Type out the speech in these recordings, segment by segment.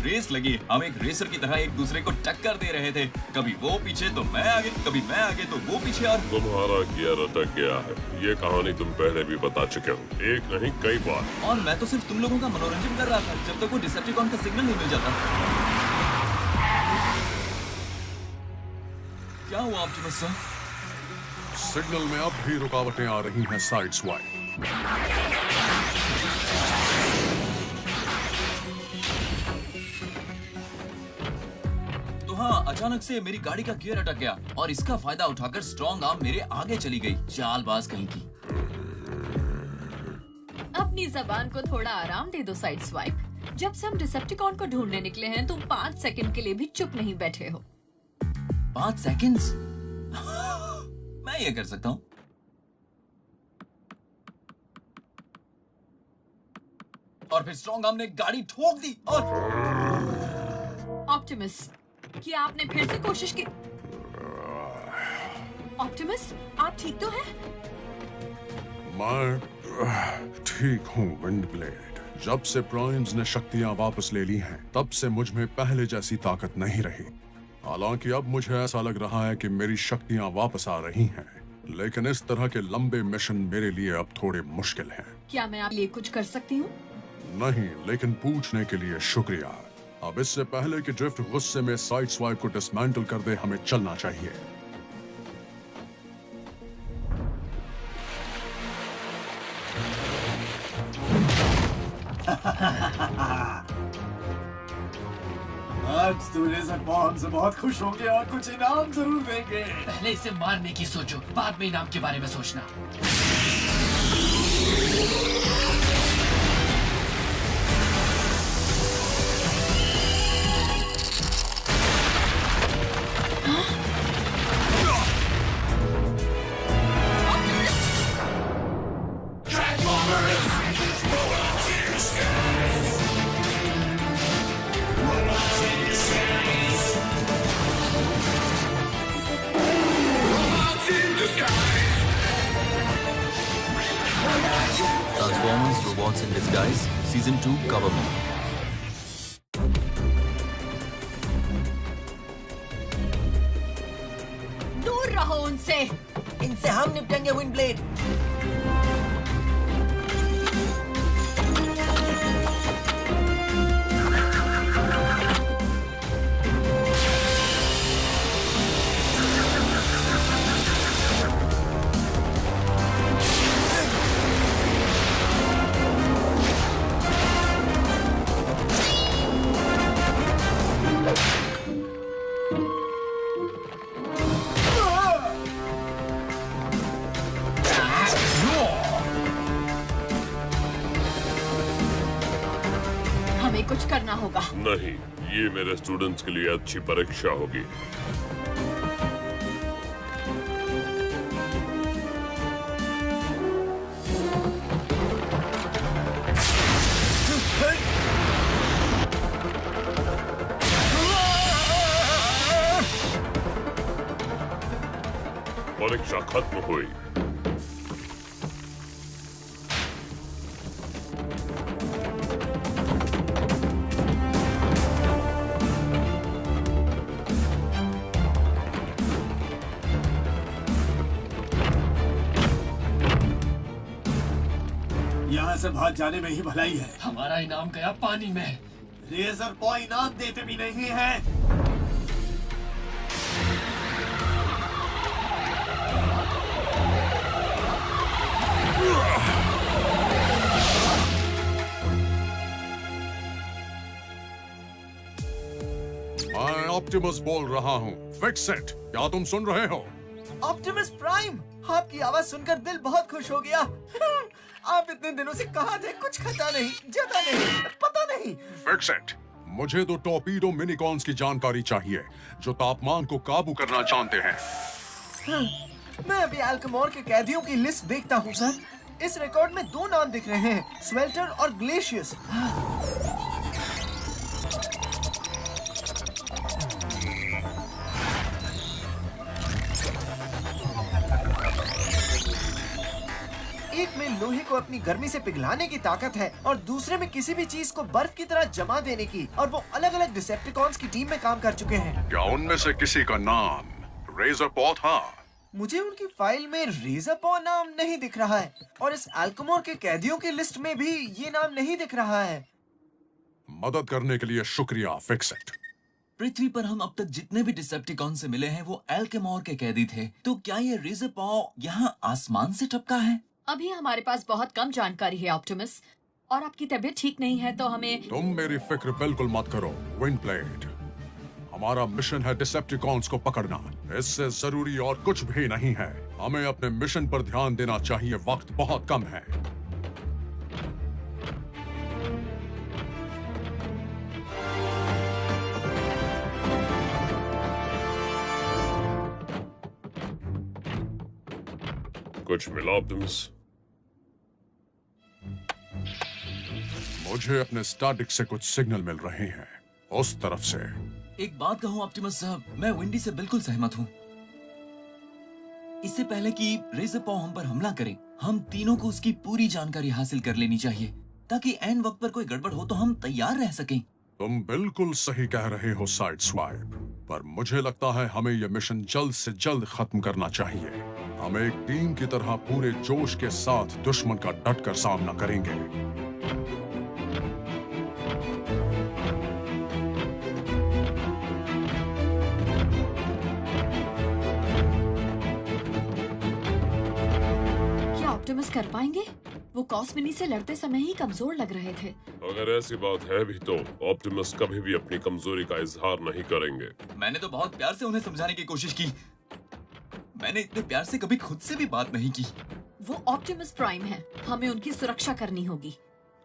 Race लगी। हम एक रेसर की तरह एक दूसरे को टक्कर दे रहे थे। कभी वो पीछे तो मैं आगे, कभी मैं आगे तो वो पीछे। और तुम्हारा गियर अटक गया है। ये कहानी तुम पहले भी बता चुके हो, एक नहीं कई बार। और मैं तो सिर्फ तुम लोगों का मनोरंजन कर रहा था जब तक वो डिसेप्टिकॉन का सिग्नल नहीं मिल जाता। क्या हुआ ऑप्टिमस सर? सिग्नल में अब भी रुकावटें आ रही हैं साइड स्वाइप। तो हाँ, अचानक से मेरी गाड़ी का गियर अटक गया और इसका फायदा उठाकर स्ट्रॉन्ग आर्म मेरे आगे चली गई। चालबाज कहीं की। अपनी जबान को थोड़ा आराम दे दो साइड स्वाइप। जब से हम डिसेप्टिकॉन को ढूंढने निकले हैं तुम 5 सेकंड के लिए भी चुप नहीं बैठे हो। 5 सेकंड्स? मैं ये कर सकता हूँ। और फिर स्ट्रॉन्ग आर्म ने गाड़ी ठोक दी और ऑप्टिमस, क्या आपने फिर से कोशिश की? ऑप्टिमस, आप ठीक तो हैं? मैं ठीक हूँ विंडब्लेड। जब से प्राइम्स ने शक्तियाँ वापस ले ली हैं, तब से मुझ में पहले जैसी ताकत नहीं रही। हालांकि अब मुझे ऐसा लग रहा है कि मेरी शक्तियाँ वापस आ रही हैं, लेकिन इस तरह के लंबे मिशन मेरे लिए अब थोड़े मुश्किल हैं। क्या मैं आपके लिए कुछ कर सकती हूँ? नहीं, लेकिन पूछने के लिए शुक्रिया। अब इससे पहले कि ड्रिफ्ट गुस्से में साइड स्वाइप को डिसमेंटल कर दे, हमें चलना चाहिए। आज तू लेजर बॉम्ब से बहुत खुश होंगे और कुछ इनाम जरूर देंगे। पहले इसे मारने की सोचो, बाद में इनाम के बारे में सोचना। Transformers Robots in Disguise Season 2 cover में। दूर रहो उनसे। इनसे हम निपटेंगे विंडब्लेड। हमें कुछ करना होगा। नहीं, ये मेरे स्टूडेंट्स के लिए अच्छी परीक्षा होगी। परीक्षा खत्म हुई। यहाँ से भाग जाने में ही भलाई है। हमारा इनाम गया पानी में। रेजर बॉय इनाम देते भी नहीं है। मैं ऑप्टिमस बोल रहा हूँ। Fix it. क्या तुम सुन रहे हो? ऑप्टिमस प्राइम, आपकी आवाज सुनकर दिल बहुत खुश हो गया। आप इतने दिनों से कहाँ थे? कुछ खाता नहीं, जता नहीं, पता नहीं। Fix it. मुझे तो टॉर्पीडो मिनिकॉन्स की जानकारी चाहिए, जो तापमान को काबू करना जानते हैं। मैं अभी अल्कमोर के कैदियों की लिस्ट देखता हूँ सर। इस रिकॉर्ड में 2 नाम दिख रहे हैं, स्वेल्टर और ग्लेशियस। एक में लोहे को अपनी गर्मी से पिघलाने की ताकत है और दूसरे में किसी भी चीज को बर्फ की तरह जमा देने की, और वो अलग अलग डिसेप्टिकॉन्स की टीम में काम कर चुके हैं। क्या उनमें से किसी का नाम रेजरपॉ था? मुझे उनकी फाइल में रेजरपॉ नाम नहीं दिख रहा है और इस अल्कोमोर के कैदियों की लिस्ट में भी ये नाम नहीं दिख रहा है। मदद करने के लिए शुक्रिया, फिक्स इट। पृथ्वी पर हम अब तक जितने भी डिसेप्टिकॉन से मिले हैं वो एल्केमोर के कैदी थे, तो क्या ये रेजरपॉ यहाँ आसमान से टपका है? अभी हमारे पास बहुत कम जानकारी है ऑप्टिमस, और आपकी तबीयत ठीक नहीं है तो हमें। तुम मेरी फिक्र बिल्कुल मत करो विंडब्लेड। हमारा मिशन है डिसेप्टिकॉन्स को पकड़ना, इससे जरूरी और कुछ भी नहीं है। हमें अपने मिशन पर ध्यान देना चाहिए, वक्त बहुत कम है। कुछ मिला ऑप्टिमस? मुझे अपने स्टैटिक से कुछ सिग्नल मिल रहे हैं उस तरफ से। एक बात कहूँ ऑप्टिमस साहब, मैं विंडी से बिल्कुल सहमत हूँ। इससे पहले कि रेजरपॉ हम पर हमला करे, हम तीनों को उसकी पूरी जानकारी हासिल कर लेनी चाहिए, ताकि एन वक्त पर कोई गड़बड़ हो तो हम तैयार रह सकें। तुम बिल्कुल सही कह रहे हो साइड स्वाइप, पर मुझे लगता है हमें यह मिशन जल्द से जल्द खत्म करना चाहिए। हम एक टीम की तरह पूरे जोश के साथ दुश्मन का डटकर सामना करेंगे। क्या ऑप्टिमस कर पाएंगे? वो कॉस्मिनी से लड़ते समय ही कमजोर लग रहे थे। अगर ऐसी बात है भी तो ऑप्टिमस कभी भी अपनी कमजोरी का इजहार नहीं करेंगे। मैंने तो बहुत प्यार से उन्हें समझाने की कोशिश की। मैंने इतने प्यार से कभी खुद से भी बात नहीं की। वो ऑप्टिमस प्राइम है, हमें उनकी सुरक्षा करनी होगी।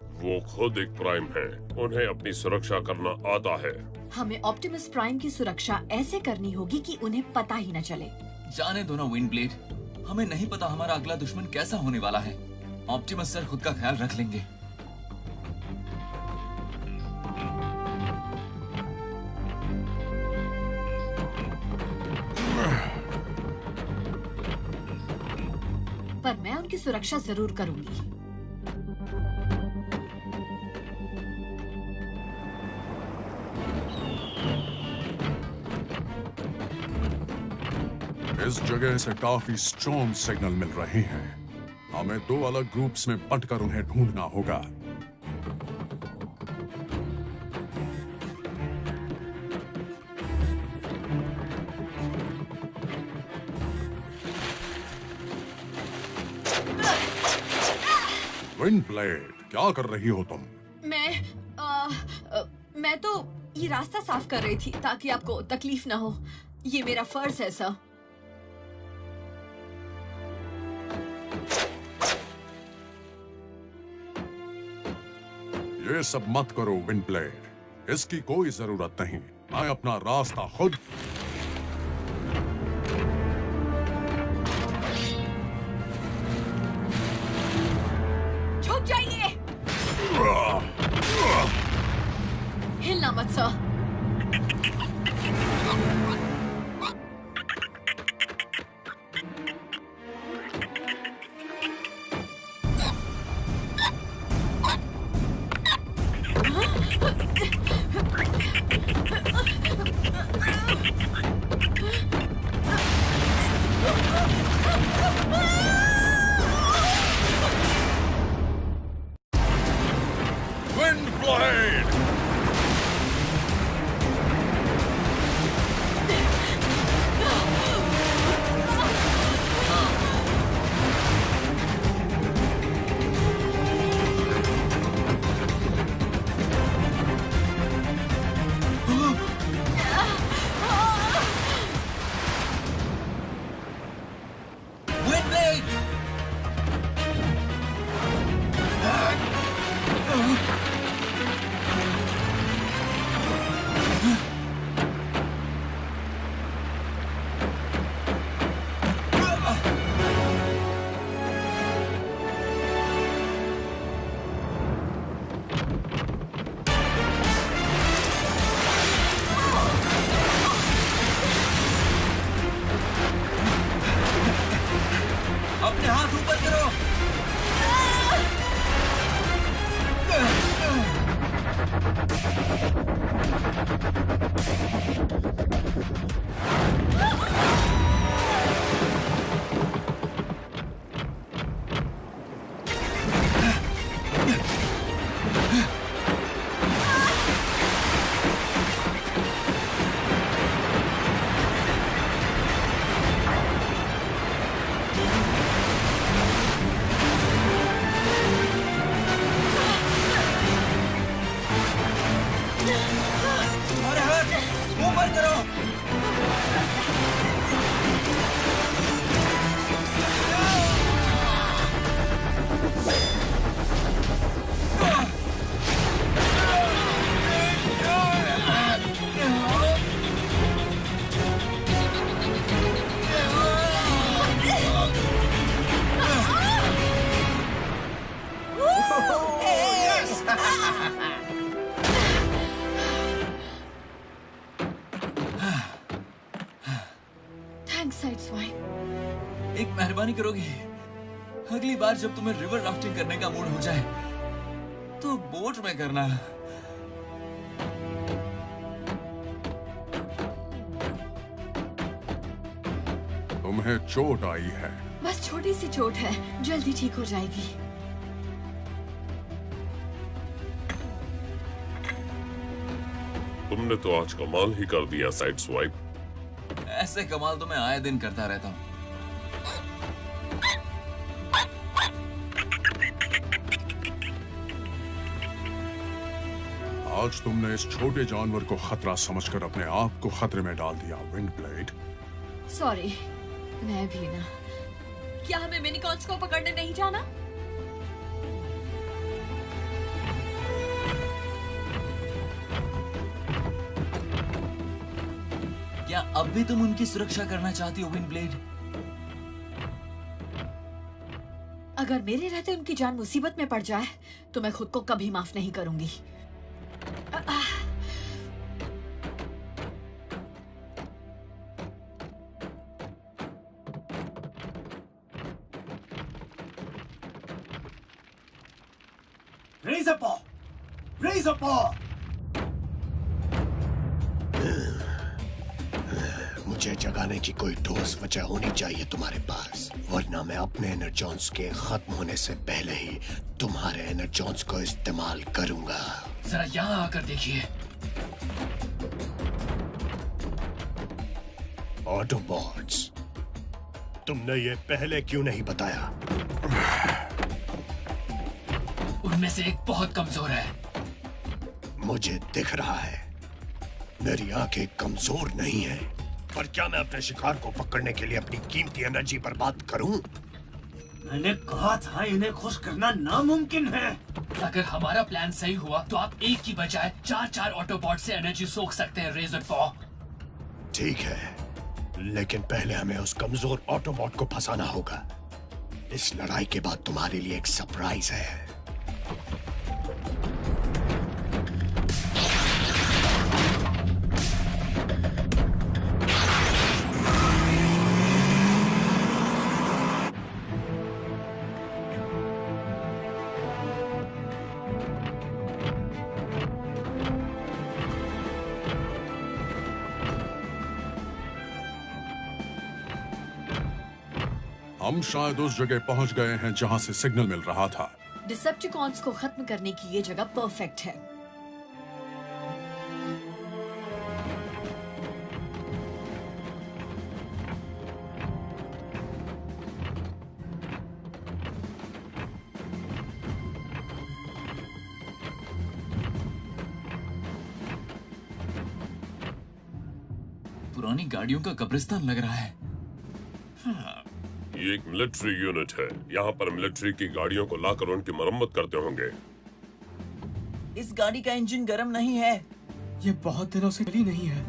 वो खुद एक प्राइम है, उन्हें अपनी सुरक्षा करना आता है। हमें ऑप्टिमस प्राइम की सुरक्षा ऐसे करनी होगी कि उन्हें पता ही न चले। जाने दो ना विंडब्लेड, हमें नहीं पता हमारा अगला दुश्मन कैसा होने वाला है। ऑप्टिमस सर खुद का ख्याल रख लेंगे। पर मैं उनकी सुरक्षा जरूर करूंगी। इस जगह से काफी स्ट्रॉन्ग सिग्नल मिल रहे हैं। हमें दो अलग ग्रुप्स में बंटकर उन्हें ढूंढना होगा। विंडब्लेड, क्या कर रही हो तुम? मैं तो ये रास्ता साफ कर रही थी ताकि आपको तकलीफ ना हो। ये मेरा फर्ज है सर। ये सब मत करो विंडब्लेड, इसकी कोई जरूरत नहीं। मैं अपना रास्ता खुद। झुक जाइए, हिलना मत सर। Thanks side swipe. एक मेहरबानी करोगी? अगली बार जब तुम्हें रिवर राफ्टिंग करने का मूड हो जाए तो बोट में करना। तुम्हें चोट आई है। बस छोटी सी चोट है, जल्दी ठीक हो जाएगी। तुमने तो आज कमाल ही कर दिया साइड स्वाइप। ऐसे कमाल तो मैं आए दिन करता रहता हूँ। आज तुमने इस छोटे जानवर को खतरा समझकर अपने आप को खतरे में डाल दिया विंड ब्लेड। सॉरी, मैं भी ना। क्या हमें मिनिकॉन्स को पकड़ने नहीं जाना? क्या अब भी तुम उनकी सुरक्षा करना चाहती हो विंड ब्लेड? अगर मेरे रहते उनकी जान मुसीबत में पड़ जाए तो मैं खुद को कभी माफ नहीं करूंगी। Razor paw! Razor paw! मुझे जगाने की कोई ठोस वजह होनी चाहिए तुम्हारे पास, वरना मैं अपने एनर्जॉन्स के खत्म होने से पहले ही तुम्हारे एनर्जॉन्स को इस्तेमाल करूंगा। जरा यहाँ आकर देखिए। ऑटोबॉट्स, तुमने ये पहले क्यों नहीं बताया? उनमें से एक बहुत कमजोर है। मुझे दिख रहा है, मेरी आंखें कमजोर नहीं है, पर क्या मैं अपने शिकार को पकड़ने के लिए अपनी कीमती एनर्जी बर्बाद करूं? मैंने कहा था इन्हें खुश करना नामुमकिन है। अगर हमारा प्लान सही हुआ तो आप एक की बजाय 4-4 ऑटोबॉट से एनर्जी सोख सकते हैं रेजर पॉ। ठीक है, लेकिन पहले हमें उस कमजोर ऑटोबॉट को फंसाना होगा। इस लड़ाई के बाद तुम्हारे लिए एक सरप्राइज है। हम शायद उस जगह पहुंच गए हैं जहां से सिग्नल मिल रहा था। डिसेप्टिकॉन्स को खत्म करने की ये जगह परफेक्ट है। पुरानी गाड़ियों का कब्रिस्तान लग रहा है। ये एक मिलिट्री यूनिट है। यहाँ पर मिलिट्री की गाड़ियों को लाकर उनकी मरम्मत करते होंगे। इस गाड़ी का इंजन गर्म नहीं है। ये बहुत दिनों से चली नहीं है।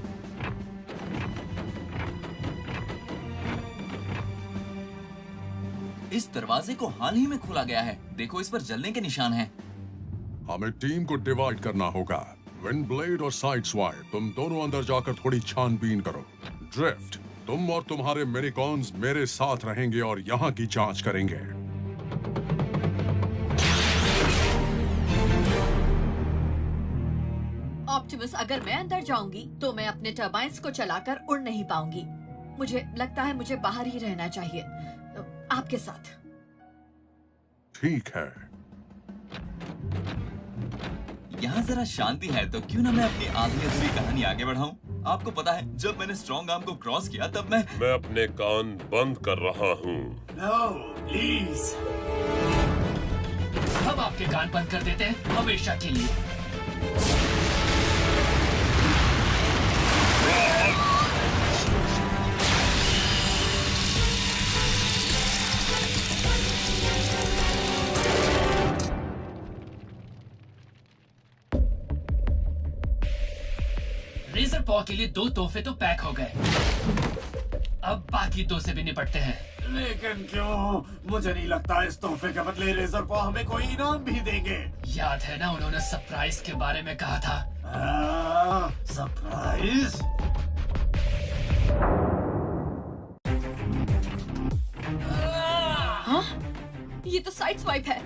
इस दरवाजे को हाल ही में खोला गया है। देखो, इस पर जलने के निशान हैं। हमें टीम को डिवाइड करना होगा। विंड ब्लेड और साइड स्वाइप, तुम दोनों अंदर जाकर थोड़ी छानबीन करो। ड्रिफ्ट, तुम और तुम्हारे मिनिकॉन्स मेरे साथ रहेंगे और यहाँ की जांच करेंगे। ऑप्टिमस, अगर मैं अंदर जाऊंगी तो मैं अपने टर्बाइन्स को चलाकर उड़ नहीं पाऊंगी। मुझे लगता है मुझे बाहर ही रहना चाहिए, आपके साथ। ठीक है। यहाँ जरा शांति है, तो क्यों ना मैं अपनी आधी अधूरी कहानी आगे बढ़ाऊं? आपको पता है, जब मैंने स्ट्रॉन्ग आर्म को क्रॉस किया तब मैं अपने कान बंद कर रहा हूँ। No, please. हम आपके कान बंद कर देते हैं हमेशा के लिए। रेजर पॉ के लिए 2 तोहफे तो पैक हो गए। अब बाकी 2 से भी निपटते हैं। लेकिन क्यों? मुझे नहीं लगता इस तोहफे के बदले रेजर पॉ हमें कोई इनाम भी देंगे। याद है ना, उन्होंने सरप्राइज के बारे में कहा था। सरप्राइज? ये तो साइड स्वाइप है।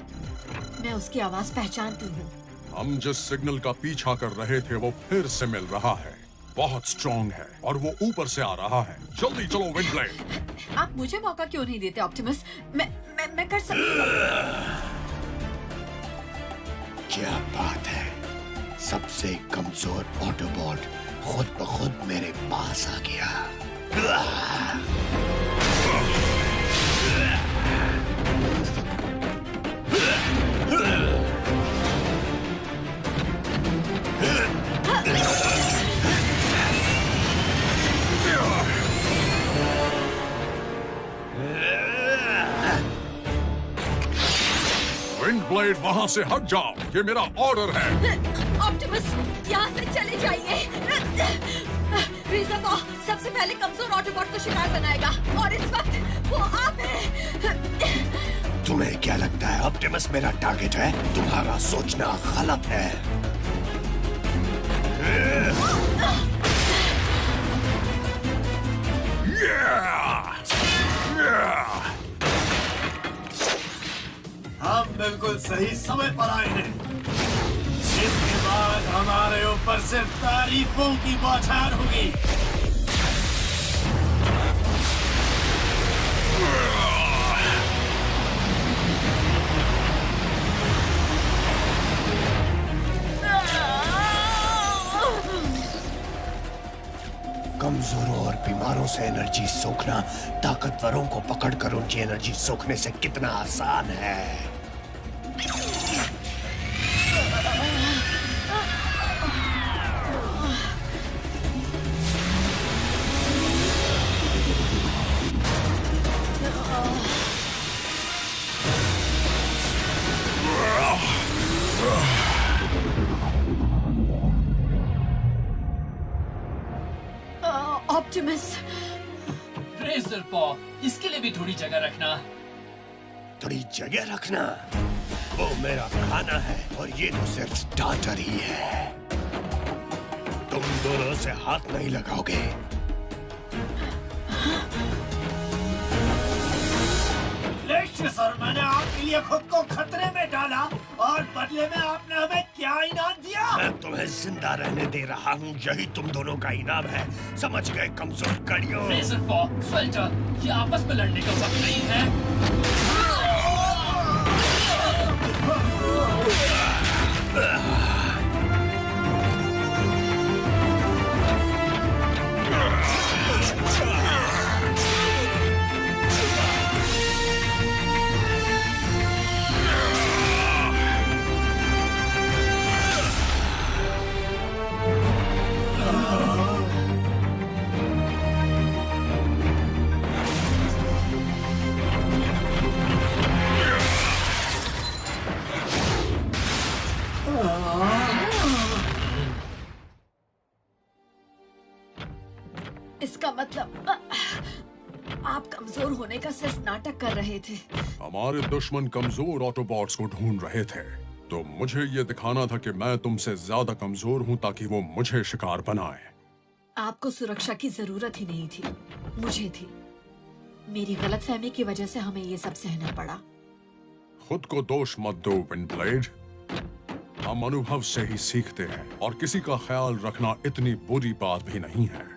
मैं उसकी आवाज पहचानती हूँ। हम जिस सिग्नल का पीछा कर रहे थे वो फिर से मिल रहा है। बहुत स्ट्रॉन्ग है और वो ऊपर से आ रहा है। जल्दी चलो विंडब्लेड। आप मुझे मौका क्यों नहीं देते ऑप्टिमस? मैं कर सकती हूँ। क्या बात है, सबसे कमजोर ऑटोबॉट खुद ब खुद मेरे पास आ गया। विंडब्लेड वहाँ से हट जाओ, ये मेरा ऑर्डर है। ऑप्टिमस, यहाँ से चले जाइए। रेजरपॉ सबसे पहले कमजोर ऑटोबॉट को शिकार बनाएगा और इस वक्त वो आप हैं। तुम्हें क्या लगता है ऑप्टिमस मेरा टारगेट है? तुम्हारा सोचना गलत है। हम बिल्कुल सही समय पर आए हैं। इसके बाद हमारे ऊपर सिर्फ तारीफों की बौछार होगी। कमजोरों और बीमारों से एनर्जी सोखना ताकतवरों को पकड़कर उनकी एनर्जी सोखने से कितना आसान है। ऑप्टिमस, रेजरपॉ, इसके लिए भी थोड़ी जगह रखना। थोड़ी जगह रखना? वो मेरा खाना है और ये तो सिर्फ स्टार्टर ही है। तुम दोनों से हाथ नहीं लगाओगे। सर, मैंने आपके लिए खुद को खतरे में डाला और बदले में आपने हमें क्या इनाम दिया? मैं तुम्हें जिंदा रहने दे रहा हूँ, यही तुम दोनों का इनाम है। समझ गए कमजोर कड़ियों? रेजरपॉ, स्वेल्टर, ये आपस में लड़ने का वक्त नहीं है। इसका मतलब आप कमजोर होने का सिर्फ नाटक कर रहे थे। हमारे दुश्मन कमजोर ऑटोबॉट्स को ढूंढ रहे थे, तो मुझे ये दिखाना था कि मैं तुमसे ज्यादा कमजोर हूँ ताकि वो मुझे शिकार बनाए। आपको सुरक्षा की जरूरत ही नहीं थी, मुझे थी। मेरी गलतफहमी की वजह से हमें ये सब सहना पड़ा। खुद को दोष मत दो विंडब्लेड। हम अनुभव से ही सीखते हैं और किसी का ख्याल रखना इतनी बुरी बात भी नहीं है।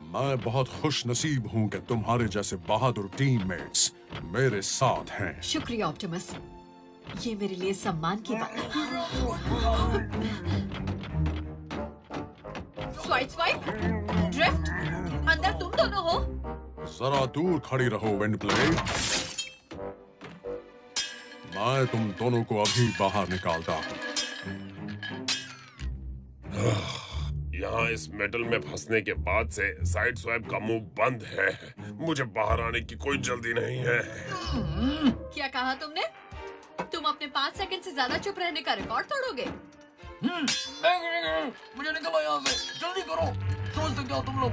मैं बहुत खुश नसीब हूँ कि तुम्हारे जैसे बहादुर टीममेट्स मेरे साथ हैं। शुक्रिया ऑप्टिमस, ये मेरे लिए सम्मान की बात है। स्वाइप स्वाइप, ड्रिफ्ट, अंदर तुम दोनों हो। जरा दूर खड़ी रहो विंडब्लेड। मैं तुम दोनों को अभी बाहर निकालता हूँ। यहाँ इस मेटल में फंसने के बाद से साइड स्वैप का मुंह बंद है। मुझे बाहर आने की कोई जल्दी नहीं है। क्या कहा तुमने? तुम अपने 5 सेकंड से ज्यादा चुप रहने का रिकॉर्ड तोड़ोगे? मुझे निकलो यहाँ से, जल्दी करो। सोच सकते हो तुम लोग।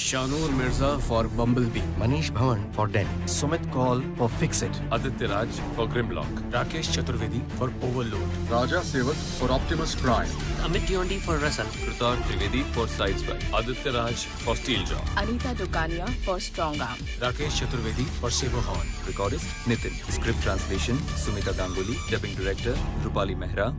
Shanur Mirza for Bumblebee. Manish Bhawan for Den. Sumit Kaul for Fix It. Aditya Raj for Grimlock. Rakesh Chaturvedi for Overload. Raja Sewak for Optimus Prime. Amit Diondi for Russell. Kritar Trivedi for Sideswipe. Aditya Raj for Steeljaw. Anita Dukania for Strong Arm. Rakesh Chaturvedi for Saberhorn. Recordist Nitin. Script translation Sumita Ganguly. Dubbing director Rupali Mehra.